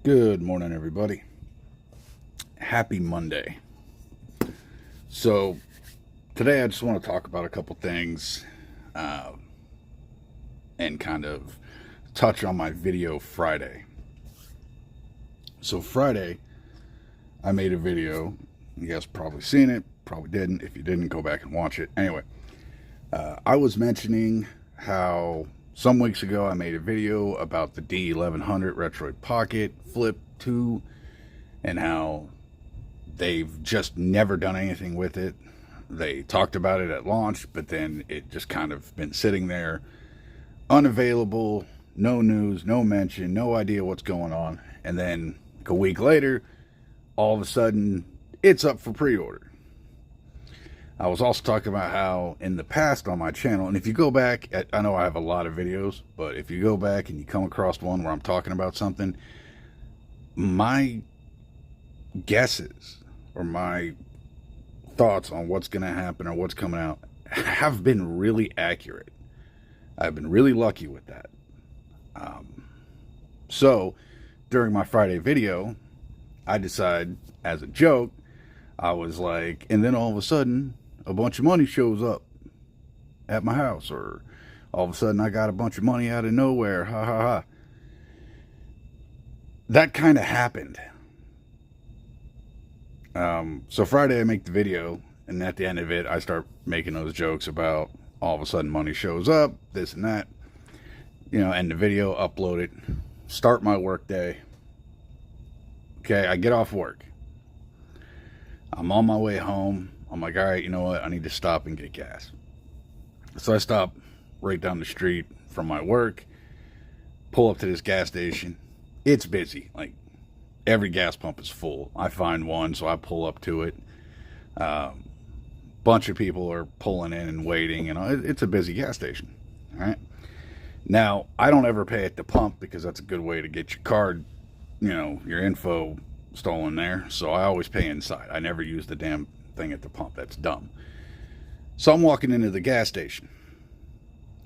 Good morning, everybody. Happy Monday. So, today I just want to talk about a couple things and kind of touch on my video Friday. So, Friday, I made a video. You guys probably seen it, probably didn't. If you didn't, go back and watch it. Anyway, I was mentioning how some weeks ago I made a video about the D1100 Retroid Pocket Flip 2 and how they've just never done anything with it. They talked about it at launch, but then it just kind of been sitting there, unavailable, no news, no mention, no idea what's going on. And then a week later, all of a sudden, it's up for pre-order. I was also talking about how in the past on my channel, and if you go back, I know I have a lot of videos, but if you go back and you come across one where I'm talking about something, my guesses or my thoughts on what's going to happen or what's coming out have been really accurate. I've been really lucky with that. So during my Friday video, I decided as a joke, I was like, and then all of a sudden, a bunch of money shows up at my house, or all of a sudden I got a bunch of money out of nowhere, ha ha ha. That kind of happened. So Friday I make the video, and at the end of it I start making those jokes about all of a sudden money shows up, this and that, end the video, upload it, start my work day. Okay, I get off work. I'm on my way home. I'm like, all right, you know what? I need to stop and get gas. So I stop right down the street from my work, pull up to this gas station. It's busy. Like, every gas pump is full. I find one, so I pull up to it. Bunch of people are pulling in and waiting. It's a busy gas station. All right. Now, I don't ever pay at the pump because that's a good way to get your card, your info stolen there. So I always pay inside. I never use the damn thing at the pump. That's dumb. So I'm walking into the gas station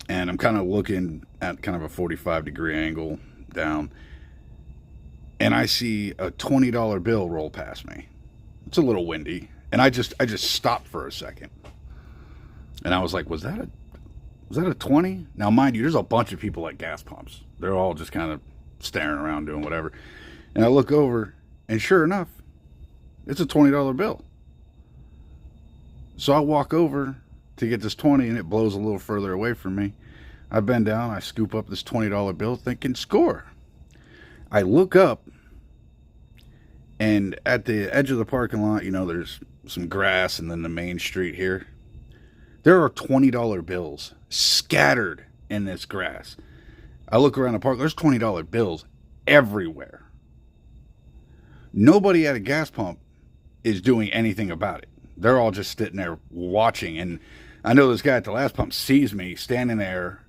and I'm kind of looking at kind of a 45-degree angle down, and I see a $20 bill roll past me. It's a little windy, and I just stopped for a second, and I was like, was that a 20? Now mind you, there's a bunch of people at gas pumps. They're all just kind of staring around doing whatever, and I look over, and sure enough, it's a $20 bill. So I walk over to get this 20, and it blows a little further away from me. I bend down, I scoop up this $20 bill thinking, score. I look up, and at the edge of the parking lot, there's some grass and then the main street here. There are $20 bills scattered in this grass. I look around the park, there's $20 bills everywhere. Nobody at a gas pump is doing anything about it. They're all just sitting there watching. And I know this guy at the last pump sees me standing there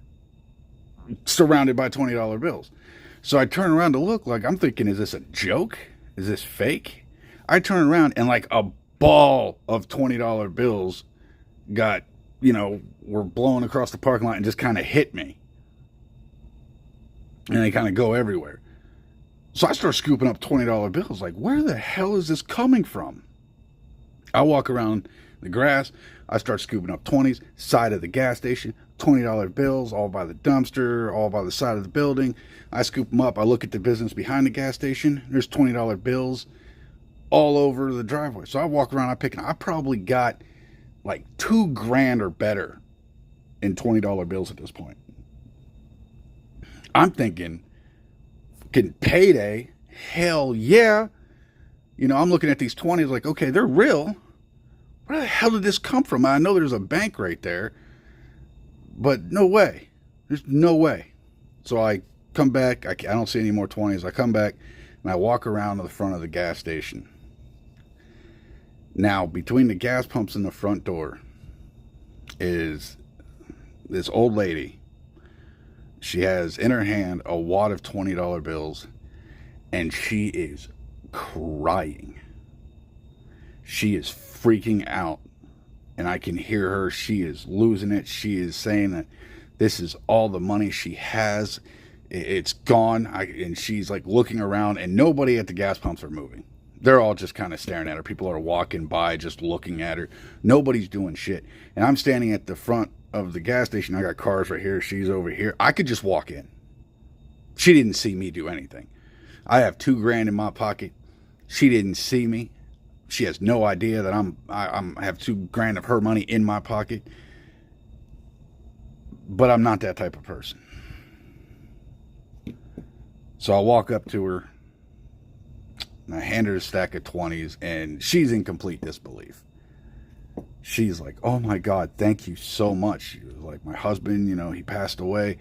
surrounded by $20 bills. So I turn around to look, like I'm thinking, is this a joke? Is this fake? I turn around and like a ball of $20 bills were blowing across the parking lot and just kind of hit me. And they kind of go everywhere. So I start scooping up $20 bills. Like, where the hell is this coming from? I walk around the grass. I start scooping up 20s, side of the gas station, $20 bills, all by the dumpster, all by the side of the building. I scoop them up. I look at the business behind the gas station. There's $20 bills all over the driveway. So I walk around, I probably got like $2,000 or better in $20 bills at this point. I'm thinking, fucking payday, hell yeah. I'm looking at these 20s like, okay, they're real. Where the hell did this come from? I know there's a bank right there, but no way. There's no way. So I come back. I don't see any more 20s. I come back and I walk around to the front of the gas station. Now, between the gas pumps and the front door is this old lady. She has in her hand a wad of $20 bills, and she is crying. She is freaking out, and I can hear her. She is losing it. She is saying that this is all the money she has. It's gone. And she's like looking around, and nobody at the gas pumps are moving. They're all just kind of staring at her. People are walking by, just looking at her. Nobody's doing shit. And I'm standing at the front of the gas station. I got cars right here. She's over here. I could just walk in. She didn't see me do anything. I have $2,000 in my pocket. She didn't see me. She has no idea that I have $2,000 of her money in my pocket. But I'm not that type of person. So I walk up to her. And I hand her a stack of 20s, and she's in complete disbelief. She's like, oh my God, thank you so much. She was like, my husband, he passed away.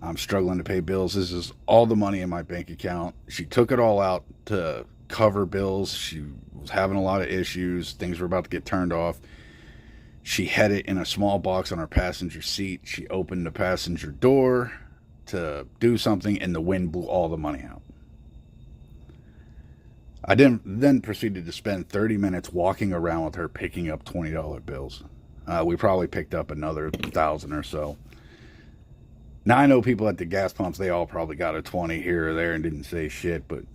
I'm struggling to pay bills. This is all the money in my bank account. She took it all out to cover bills. She was having a lot of issues. Things were about to get turned off. She had it in a small box on her passenger seat. She opened the passenger door to do something, and the wind blew all the money out. I then proceeded to spend 30 minutes walking around with her picking up $20 bills. We probably picked up another 1,000 or so. Now, I know people at the gas pumps, they all probably got a 20 here or there and didn't say shit, but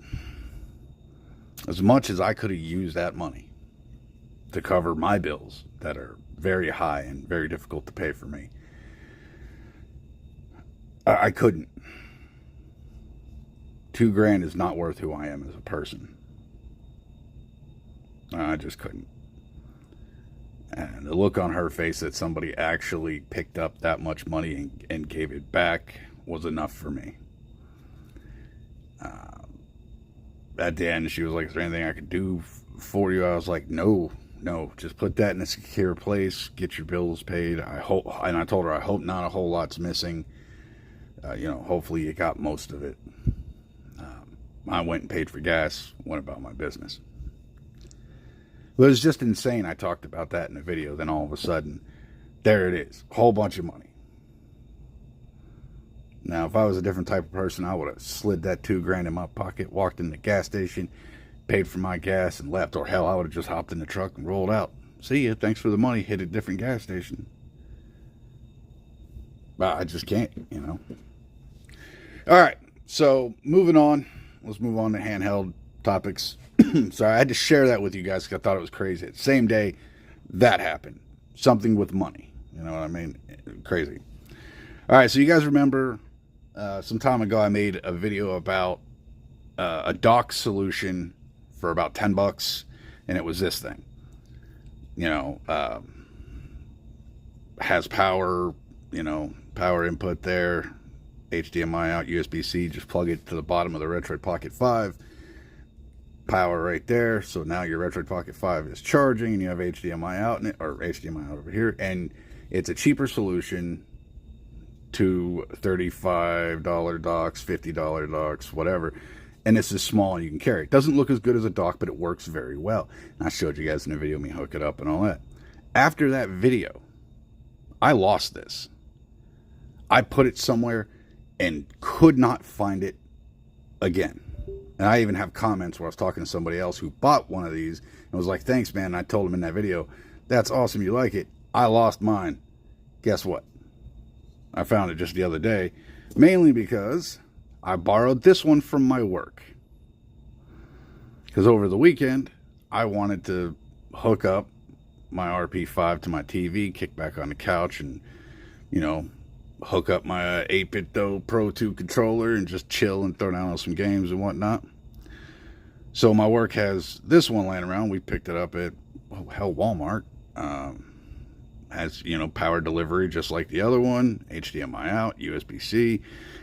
as much as I could have used that money to cover my bills that are very high and very difficult to pay for me, I couldn't. $2,000 is not worth who I am as a person. I just couldn't. And the look on her face that somebody actually picked up that much money and gave it back was enough for me. At the end, she was like, is there anything I could do for you? I was like, no, just put that in a secure place, get your bills paid. I told her, I hope not a whole lot's missing. Hopefully you got most of it. I went and paid for gas, went about my business. It was just insane. I talked about that in the video. Then all of a sudden, there it is. A whole bunch of money. Now, if I was a different type of person, I would have slid that $2,000 in my pocket, walked in the gas station, paid for my gas, and left. Or hell, I would have just hopped in the truck and rolled out. See ya. Thanks for the money. Hit a different gas station. But I just can't, All right. So, moving on. Let's move on to handheld topics. Sorry, I had to share that with you guys because I thought it was crazy. The same day that happened. Something with money. You know what I mean? Crazy. All right, so you guys remember some time ago I made a video about a dock solution for about $10, and it was this thing. Has power, power input there, HDMI out, USB-C, just plug it to the bottom of the Retroid Pocket 5. Power right there, so now your Retroid Pocket 5 is charging and you have HDMI out in it, or HDMI out over here, and it's a cheaper solution to $35 docks, $50 docks, whatever, and this is small and you can carry it. Doesn't look as good as a dock, but it works very well. And I showed you guys in the video me hook it up and all that. After that video, I lost this. I put it somewhere and could not find it again. And I even have comments where I was talking to somebody else who bought one of these and was like, thanks, man. And I told him in that video, that's awesome. You like it. I lost mine. Guess what? I found it just the other day, mainly because I borrowed this one from my work. Because over the weekend, I wanted to hook up my RP5 to my TV, kick back on the couch, and, hook up my 8-bit Pro 2 controller and just chill and throw down on some games and whatnot. So my work has this one laying around. We picked it up at Walmart. Has power delivery just like the other one, HDMI out, USB-C.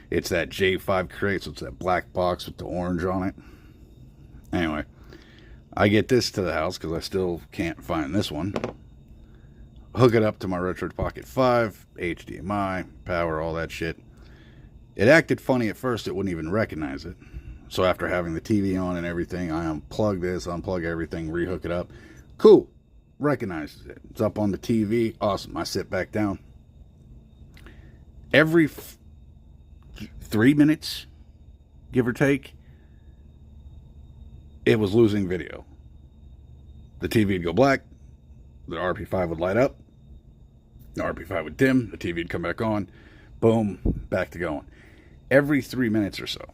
It's that J5 crate, so it's that black box with the orange on it. Anyway, I get this to the house because I still can't find this one. Hook it up to my Retroid Pocket 5, HDMI, power, all that shit. It acted funny at first. It wouldn't even recognize it. So after having the TV on and everything, I unplug this, unplug everything, rehook it up. Cool. Recognizes it. It's up on the TV. Awesome. I sit back down. Every 3 minutes, give or take, it was losing video. The TV would go black. The RP5 would light up. The RP5 would dim. The TV would come back on. Boom. Back to going. every 3 minutes or so.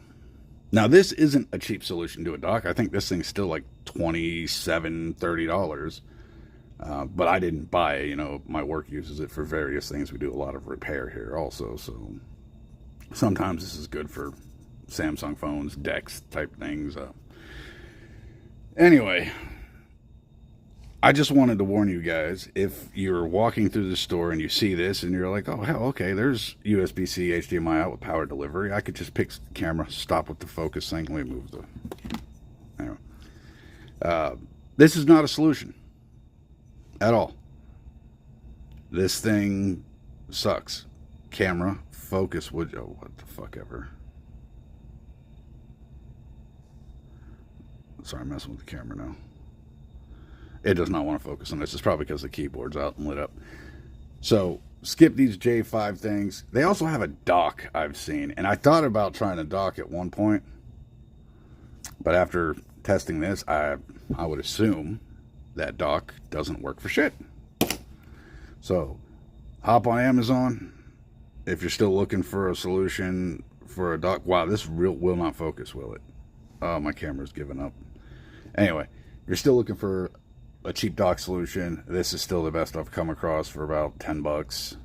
Now, this isn't a cheap solution to a dock. I think this thing's still like $27, $30. But I didn't buy it. You know, my work uses it for various things. We do a lot of repair here also. So sometimes this is good for Samsung phones, decks type things. Anyway, I just wanted to warn you guys, if you're walking through the store and you see this and you're like, oh, hell, okay, there's USB-C, HDMI out with power delivery. I could just pick the camera, stop with the focus thing. Let me move the... Anyway. This is not a solution at all. This thing sucks. Camera, focus, what the fuck ever. Sorry, I'm messing with the camera now. It does not want to focus on this. It's probably because the keyboard's out and lit up. So, skip these J5 things. They also have a dock I've seen. And I thought about trying to dock at one point. But after testing this, I would assume that dock doesn't work for shit. So, hop on Amazon. If you're still looking for a solution for a dock. Wow, this will not focus, will it? Oh, my camera's giving up. Anyway, if you're still looking for a cheap dock solution, this is still the best I've come across for about 10 bucks.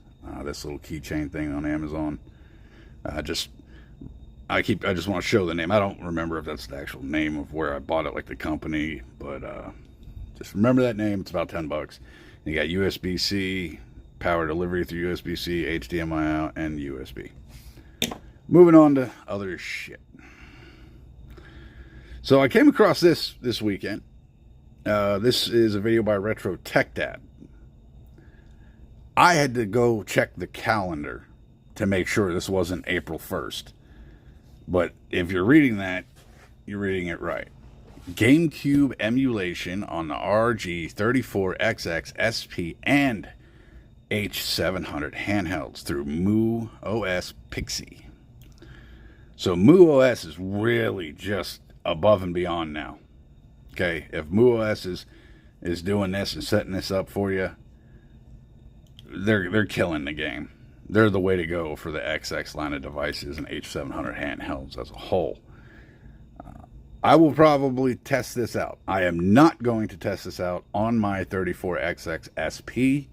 This little keychain thing on Amazon. I just want to show the name. I don't remember if that's the actual name of where I bought it, like the company, but just remember that name. It's about 10 bucks. You got USB-C, power delivery through USB-C, HDMI out, and USB. Moving on to other shit. So I came across this weekend. This is a video by Retro Tech Dad. I had to go check the calendar to make sure this wasn't April 1st. But if you're reading that, you're reading it right. GameCube emulation on the RG34XX SP and H700 handhelds through MuOS Pixie. So MuOS is really just above and beyond now. Okay, if MuOS is doing this and setting this up for you, they're killing the game. They're the way to go for the XX line of devices and H700 handhelds as a whole. I will probably test this out. I am not going to test this out on my 34XX SP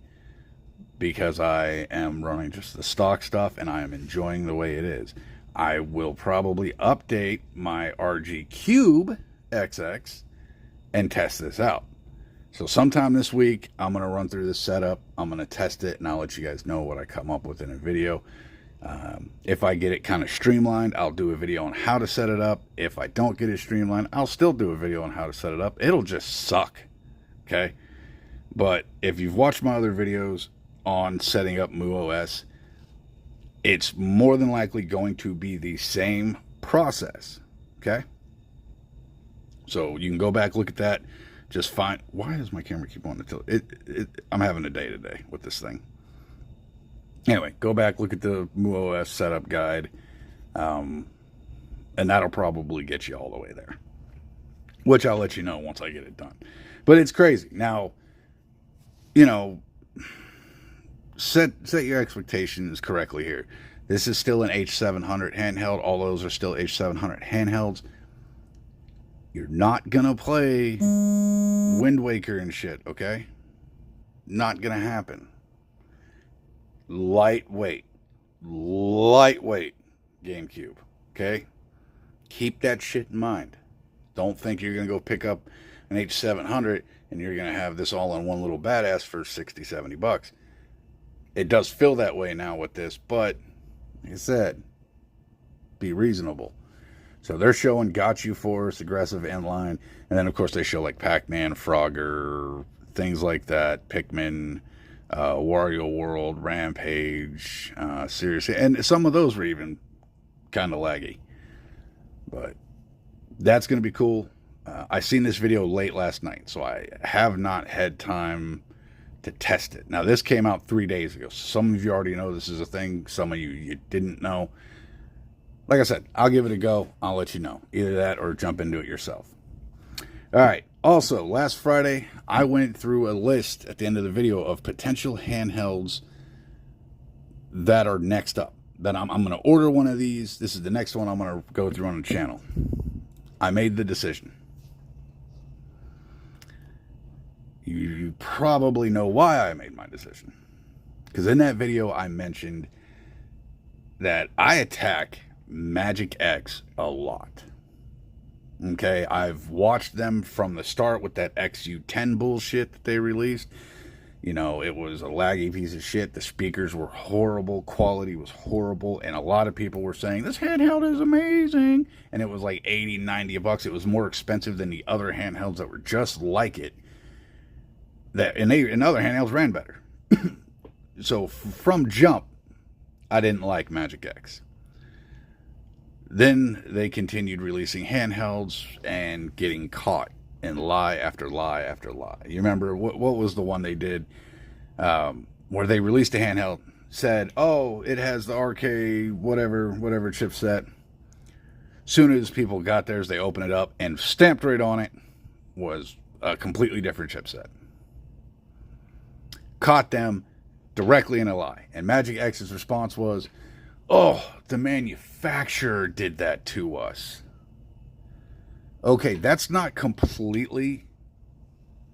because I am running just the stock stuff and I am enjoying the way it is. I will probably update my RG Cube XX and test this out. So sometime this week, I'm going to run through this setup. I'm going to test it, and I'll let you guys know what I come up with in a video. If I get it kind of streamlined, I'll do a video on how to set it up. If I don't get it streamlined, I'll still do a video on how to set it up. It'll just suck, okay? But if you've watched my other videos on setting up MuOS, it's more than likely going to be the same process, okay? So you can go back, look at that. Just find... Why does my camera keep on the tilt? I'm having a day today with this thing. Anyway, go back, look at the MuOS setup guide. And that'll probably get you all the way there. Which I'll let you know once I get it done. But it's crazy. Now, you know, set your expectations correctly here. This is still an H700 handheld. All those are still H700 handhelds. You're not going to play Wind Waker and shit, okay? Not going to happen. Lightweight GameCube, okay? Keep that shit in mind. Don't think you're going to go pick up an H700 and you're going to have this all in one little badass for 60, 70 bucks. It does feel that way now with this, but like I said, be reasonable. So they're showing Got You Force, Aggressive Inline, and then of course they show like Pac-Man, Frogger, things like that, Pikmin, Wario World, Rampage, seriously, and some of those were even kind of laggy. But that's going to be cool. I seen this video late last night, so I have not had time to test it. Now this came out 3 days ago. Some of you already know this is a thing. Some of you didn't know. Like I said, I'll give it a go. I'll let you know. Either that or jump into it yourself. All right. Also, last Friday, I went through a list at the end of the video of potential handhelds that are next up. that I'm going to order one of these. This is the next one I'm going to go through on the channel. I made the decision. You probably know why I made my decision. Because in that video, I mentioned that I attack Magic X a lot. Okay, I've watched them from the start with that XU10 bullshit that they released. You know, it was a laggy piece of shit. The speakers were horrible. Quality was horrible. And a lot of people were saying, this handheld is amazing. And it was like 80, 90 bucks. It was more expensive than the other handhelds that were just like it. And other handhelds ran better. So from jump, I didn't like Magic X. Then they continued releasing handhelds and getting caught in lie after lie after lie. You remember, what was the one they did where they released a handheld, said, oh, it has the RK whatever chipset. Soon as people got theirs, they opened it up and stamped right on it was a completely different chipset. Caught them directly in a lie. And Magic X's response was, oh, the manufacturer did that to us. Okay, that's not completely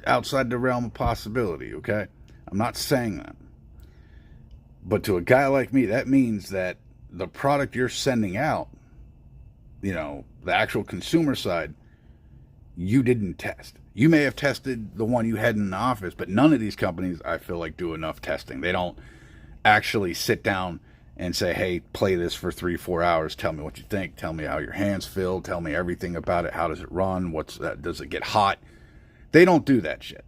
outside the realm of possibility, okay? I'm not saying that. But to a guy like me, that means that the product you're sending out, you know, the actual consumer side, you didn't test. You may have tested the one you had in the office, but none of these companies, I feel like, do enough testing. They don't actually sit down and say, hey, play this for 3-4 hours. Tell me what you think. Tell me how your hands feel. Tell me everything about it. How does it run? Does it get hot? They don't do that shit.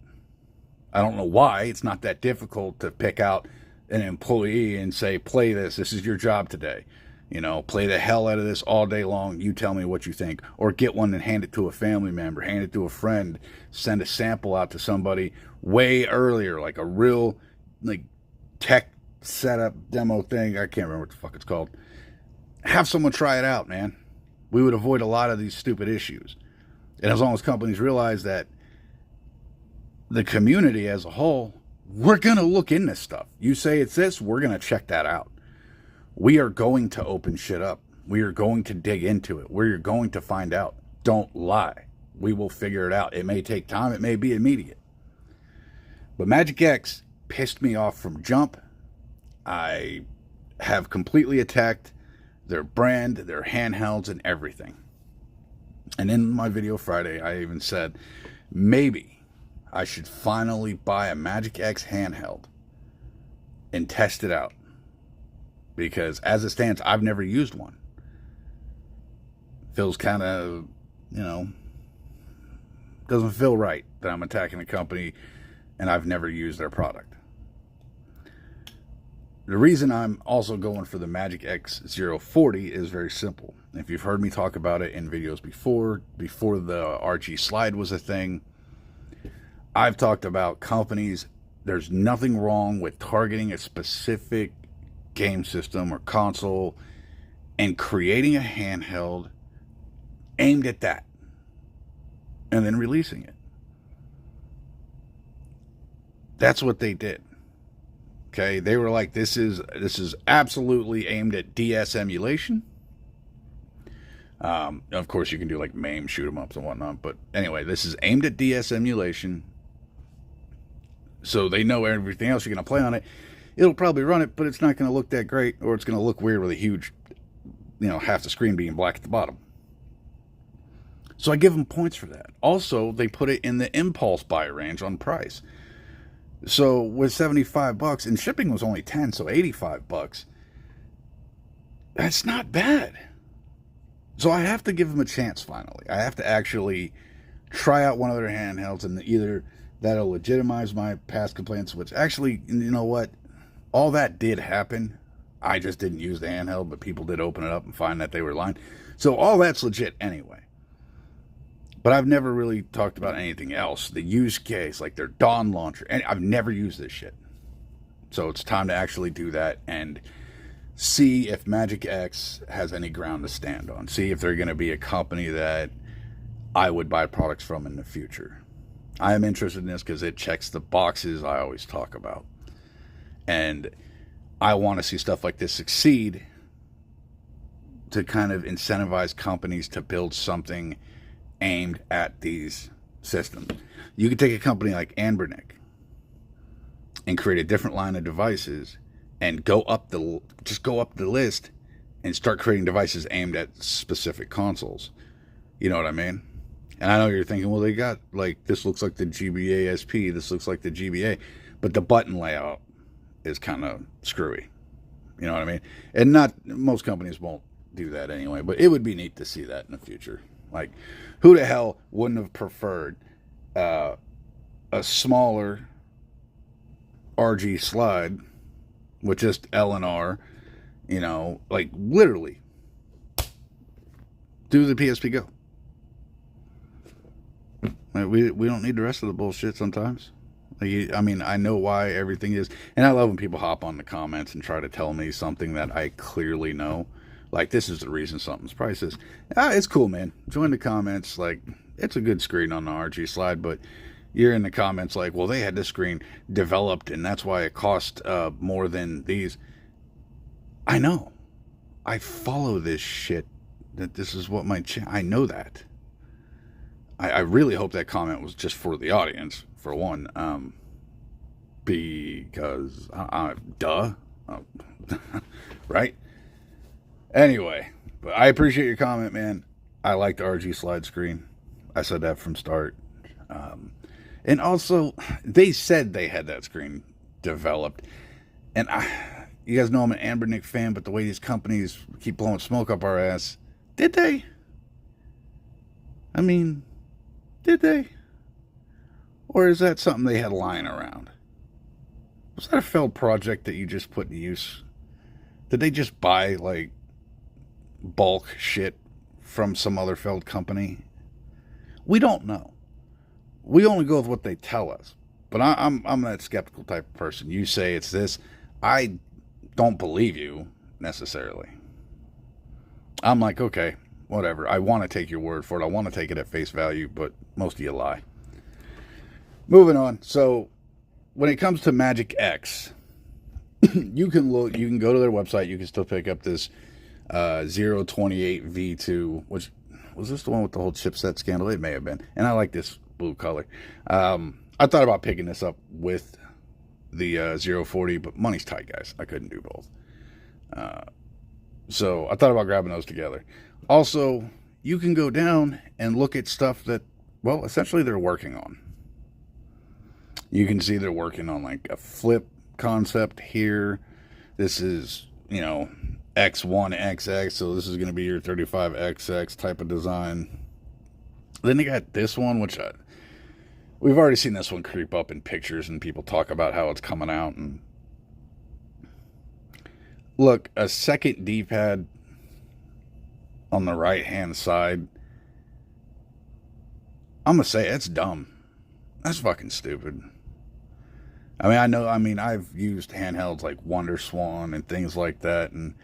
I don't know why. It's not that difficult to pick out an employee and say, play this. This is your job today. You know, play the hell out of this all day long. You tell me what you think. Or get one and hand it to a family member. Hand it to a friend. Send a sample out to somebody way earlier. Like a real, like, tech setup demo thing. I can't remember what the fuck it's called. Have someone try it out, man. We would avoid a lot of these stupid issues. And as long as companies realize that the community as a whole, we're going to look into stuff. You say it's this, we're going to check that out. We are going to open shit up. We are going to dig into it. We're going to find out. Don't lie. We will figure it out. It may take time. It may be immediate. But Magic X pissed me off from jump. I have completely attacked their brand, their handhelds, and everything. And in my video Friday, I even said, maybe I should finally buy a Magic X handheld and test it out. Because as it stands, I've never used one. Feels kind of, you know, doesn't feel right that I'm attacking a company and I've never used their product. The reason I'm also going for the Magic X 040 is very simple. If you've heard me talk about it in videos before the RG slide was a thing, I've talked about companies. There's nothing wrong with targeting a specific game system or console and creating a handheld aimed at that and then releasing it. That's what they did. Okay, they were like, this is absolutely aimed at DS emulation. Of course, you can do like MAME shoot 'em ups and whatnot, but anyway, this is aimed at DS emulation. So they know everything else you're going to play on it. It'll probably run it, but it's not going to look that great, or it's going to look weird with a huge, you know, half the screen being black at the bottom. So I give them points for that. Also, they put it in the impulse buy range on price. So with 75 bucks, and shipping was only 10, so 85 bucks. That's not bad. So I have to give them a chance finally. I have to actually try out one of their handhelds, and either that'll legitimize my past complaints, which actually, you know what? All that did happen. I just didn't use the handheld, but people did open it up and find that they were lying. So all that's legit anyway. But I've never really talked about anything else. The use case, like their Dawn launcher. And I've never used this shit. So it's time to actually do that and see if Magic X has any ground to stand on. See if they're going to be a company that I would buy products from in the future. I am interested in this because it checks the boxes I always talk about. And I want to see stuff like this succeed to kind of incentivize companies to build something aimed at these systems. You could take a company like Anbernic and create a different line of devices and go up the list and start creating devices aimed at specific consoles. You know what I mean? And I know you're thinking, well, they got, like, this looks like the GBA SP, this looks like the GBA, but the button layout is kind of screwy. You know what I mean? And not most companies won't do that anyway, but it would be neat to see that in the future. Like, who the hell wouldn't have preferred a smaller RG slide with just L and R, you know, like literally do the PSP Go. Like, we don't need the rest of the bullshit sometimes. Like, I mean, I know why everything is, and I love when people hop on the comments and try to tell me something that I clearly know. Like, this is the reason something's prices. It's cool, man. Join the comments. Like, it's a good screen on the RG slide, but you're in the comments like, well, they had this screen developed, and that's why it cost more than these. I know. I follow this shit. That this is what I know that. I really hope that comment was just for the audience, for one. Because, duh. Right? Anyway, but I appreciate your comment, man. I like the RG slide screen. I said that from start. And also, they said they had that screen developed. And you guys know I'm an Anbernic fan, but the way these companies keep blowing smoke up our ass, did they? I mean, did they? Or is that something they had lying around? Was that a failed project that you just put in use? Did they just buy, like, bulk shit from some other failed company? We don't know. We only go with what they tell us. But I'm that skeptical type of person. You say it's this. I don't believe you, necessarily. I'm like, okay, whatever. I want to take your word for it. I want to take it at face value, but most of you lie. Moving on. So, when it comes to Magic X, you can go to their website. You can still pick up this 028 V2, which was this the one with the whole chipset scandal? It may have been. And I like this blue color. I thought about picking this up with the 040, but money's tight, guys. I couldn't do both. So I thought about grabbing those together. Also, you can go down and look at stuff that, well, essentially they're working on. You can see they're working on like a flip concept here. This is, you know, X1XX, so this is going to be your 35XX type of design. Then they got this one, which we've already seen this one creep up in pictures, and people talk about how it's coming out. And look, a second D-pad on the right-hand side, I'm going to say it's dumb. That's fucking stupid. I've used handhelds like WonderSwan and things like that, and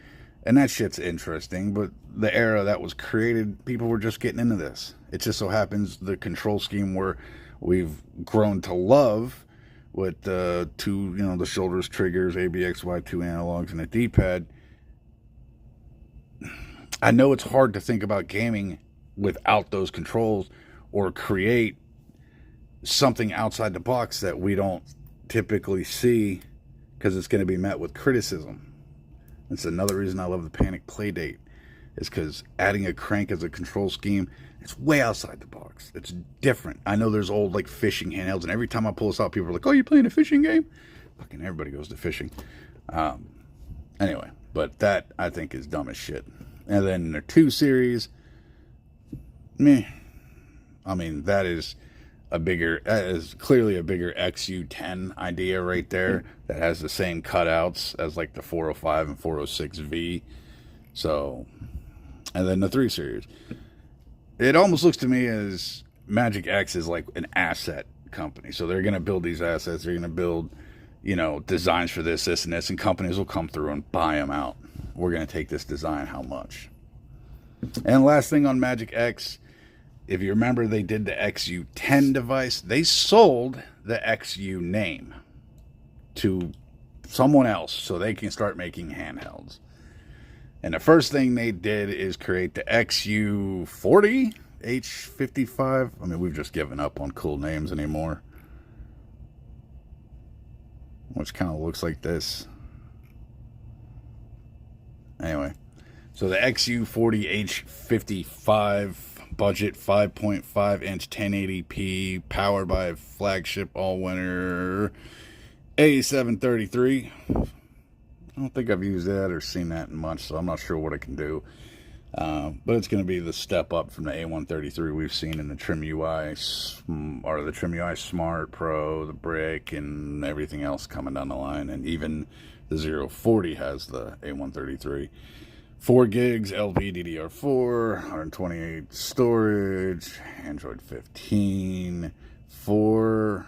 that shit's interesting, but the era that was created, people were just getting into this. It just so happens the control scheme where we've grown to love with the shoulders, triggers, ABXY, 2 analogs, and a D-pad. I know it's hard to think about gaming without those controls or create something outside the box that we don't typically see, because it's going to be met with criticism. That's another reason I love the Panic Playdate, is because adding a crank as a control scheme, it's way outside the box. It's different. I know there's old like fishing handhelds, and every time I pull this out, people are like, "Oh, you playing a fishing game?" Fucking everybody goes to fishing. Anyway, but that I think is dumb as shit. And then the 2 series, meh. I mean, that is clearly a bigger XU10 idea right there, that has the same cutouts as like the 405 and 406V. So, and then the 3 series. It almost looks to me as Magic X is like an asset company. So they're going to build these assets. They're going to build, designs for this, and this, and companies will come through and buy them out. We're going to take this design, how much? And last thing on Magic X, if you remember, they did the XU10 device. They sold the XU name to someone else so they can start making handhelds. And the first thing they did is create the XU40 H55. I mean, we've just given up on cool names anymore. Which kind of looks like this. Anyway, so the XU40 H55, budget 5.5 inch 1080p, powered by a flagship all-winner A733. I don't think I've used that or seen that in much, so I'm not sure what it can do. But it's going to be the step up from the A133 we've seen in the Trim UI, or the Trim UI Smart Pro, the Brick, and everything else coming down the line. And even the 040 has the A133. 4 gigs LPDDR4, 128 storage, Android 15, 4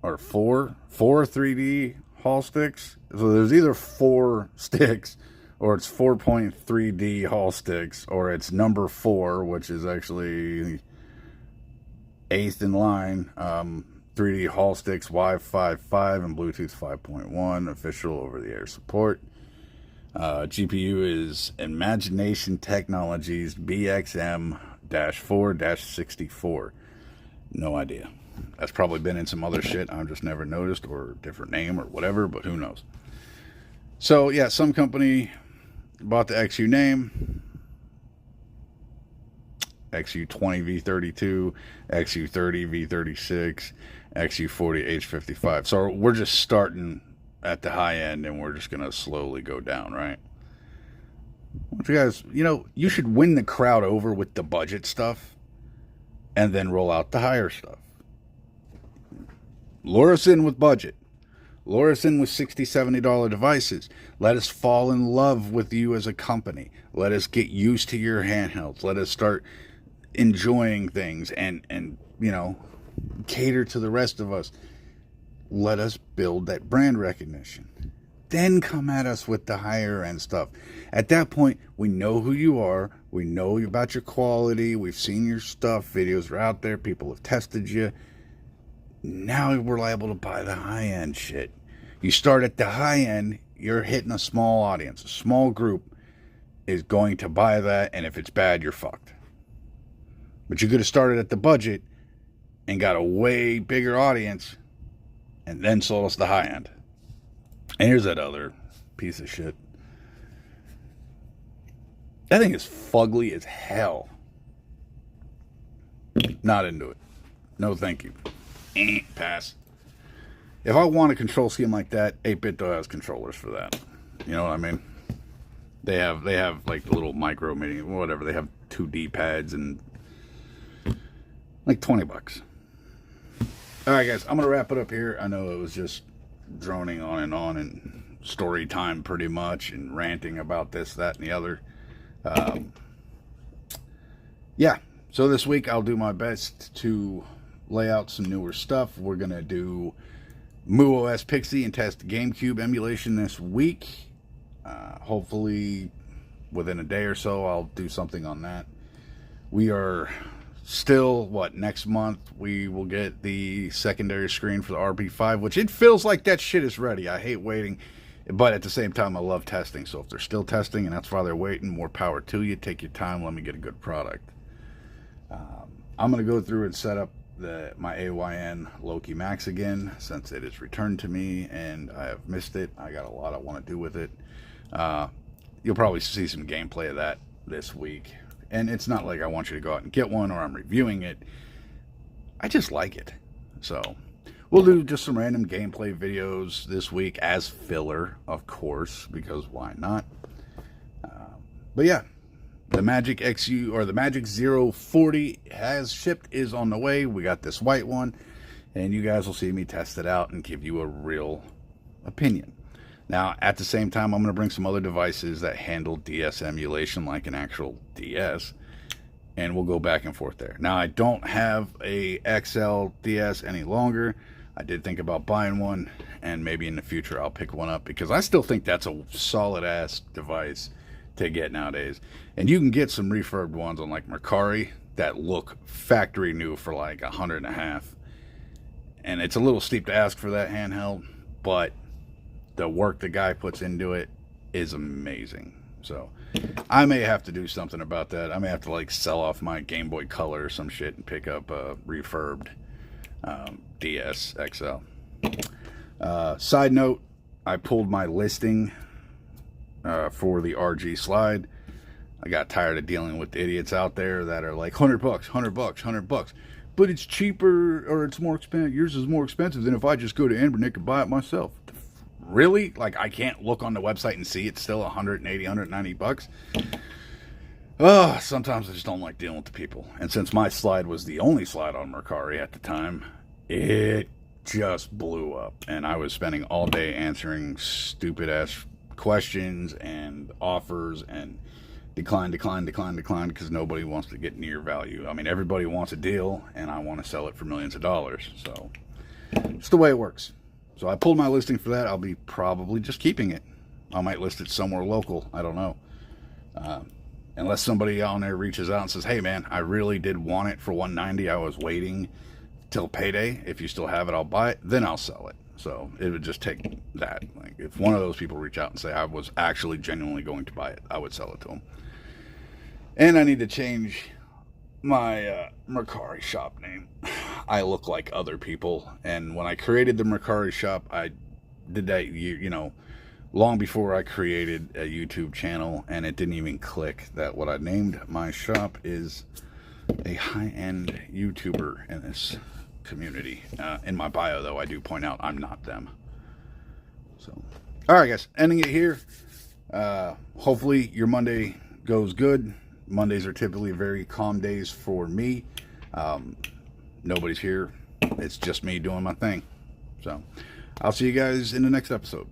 3D Hall sticks. So there's either 4 sticks, or it's 4.3D Hall sticks, or it's number 4, which is actually 8th in line. 3D Hall sticks, Wi-Fi 5 and Bluetooth 5.1, official over-the-air support. GPU is Imagination Technologies BXM-4-64. No idea. That's probably been in some other shit I've just never noticed, or different name or whatever, but who knows. So yeah, some company bought the XU name, XU20 V32, XU30 V36, XU40 H55. So we're just starting at the high end, and we're just going to slowly go down, right? You guys, you should win the crowd over with the budget stuff and then roll out the higher stuff. Lure us in with budget. Lure us in with $60, $70 devices. Let us fall in love with you as a company. Let us get used to your handhelds. Let us start enjoying things and cater to the rest of us. Let us build that brand recognition. Then come at us with the higher end stuff. At that point, we know who you are. We know about your quality. We've seen your stuff. Videos are out there. People have tested you. Now we're liable to buy the high end shit. You start at the high end, you're hitting a small audience. A small group is going to buy that, and if it's bad, you're fucked. But you could have started at the budget and got a way bigger audience and then sold us the high end. And here's that other piece of shit. That thing is fugly as hell. Not into it. No thank you. Pass. If I want a control scheme like that, 8-Bit has controllers for that. You know what I mean? They have like the little micro mini, whatever. They have 2 D-pads and like $20. All right, guys, I'm gonna wrap it up here. I know it was just droning on and story time pretty much, and ranting about this, that, and the other. Yeah. So this week I'll do my best to lay out some newer stuff. We're gonna do MuOS Pixie and test GameCube emulation this week. Hopefully within a day or so I'll do something on that. We are still, next month we will get the secondary screen for the RP5, which it feels like that shit is ready. I hate waiting, but at the same time I love testing. So if they're still testing and that's why they're waiting, more power to you. Take your time, let me get a good product. I'm going to go through and set up my AYN Loki Max again, since it is returned to me and I have missed it. I got a lot I want to do with it. You'll probably see some gameplay of that this week. And it's not like I want you to go out and get one or I'm reviewing it. I just like it. So we'll do just some random gameplay videos this week as filler, of course, because why not? But yeah, the Magic XU, or the Magic 040 has shipped, is on the way. We got this white one, and you guys will see me test it out and give you a real opinion. Now, at the same time, I'm going to bring some other devices that handle DS emulation like an actual DS, and we'll go back and forth there. Now, I don't have a XL DS any longer. I did think about buying one, and maybe in the future I'll pick one up, because I still think that's a solid-ass device to get nowadays. And you can get some refurbed ones on like Mercari that look factory new for like $150. And it's a little steep to ask for that handheld, but the work the guy puts into it is amazing. So I may have to do something about that. I may have to like sell off my Game Boy Color or some shit and pick up a refurbed DS XL. Side note, I pulled my listing for the RG slide. I got tired of dealing with idiots out there that are like $100, $100, but it's cheaper or it's more expensive. Yours is more expensive than if I just go to Ambernick and buy it myself. Really? Like, I can't look on the website and see it's still $180, $190? Sometimes I just don't like dealing with the people. And since my slide was the only slide on Mercari at the time, it just blew up. And I was spending all day answering stupid-ass questions and offers and decline, because nobody wants to get near value. I mean, everybody wants a deal, and I want to sell it for millions of dollars. So, it's the way it works. So I pulled my listing for that. I'll be probably just keeping it. I might list it somewhere local. I don't know. Unless somebody on there reaches out and says, hey man, I really did want it for $190. I was waiting till payday. If you still have it, I'll buy it. Then I'll sell it. So it would just take that. Like, if one of those people reach out and say I was actually genuinely going to buy it, I would sell it to them. And I need to change my Mercari shop name. I look like other people, and when I created the Mercari shop, I did that you know long before I created a YouTube channel, and it didn't even click that what I named my shop is a high-end YouTuber in this community. In my bio, though, I do point out I'm not them. So, all right, guys, ending it here. Hopefully your Monday goes good. Mondays are typically very calm days for me. Nobody's here. It's just me doing my thing. So I'll see you guys in the next episode.